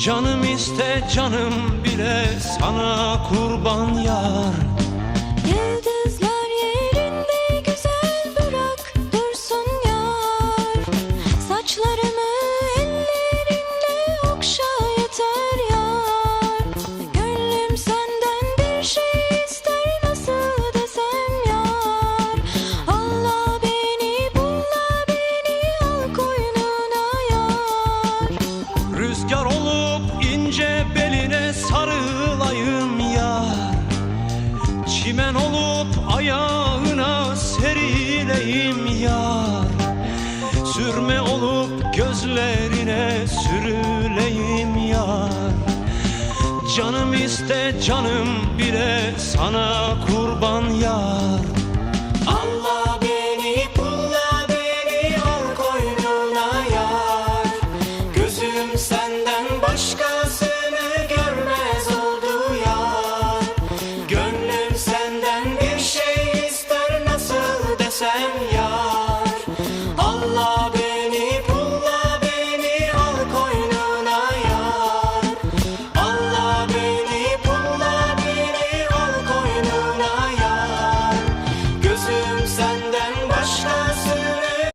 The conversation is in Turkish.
Canım iste canım bile sana kurban yar. Yıldızlar yerinde güzel bırak dursun yar. Saçlarımı ellerinde okşa yeter yar. Gönlüm senden bir şey ister, nasıl desem yar. Allah beni bulla beni al koynuna yar. Rüzgar olup ince beline sarılayım yar. Çimen olup ayağına serileyim yar. Sürme olup gözlerine sürüleyim yar. Canım iste canım bile sana kurban yar. Allah beni bulla beni al koynuna yar. Gözüm senden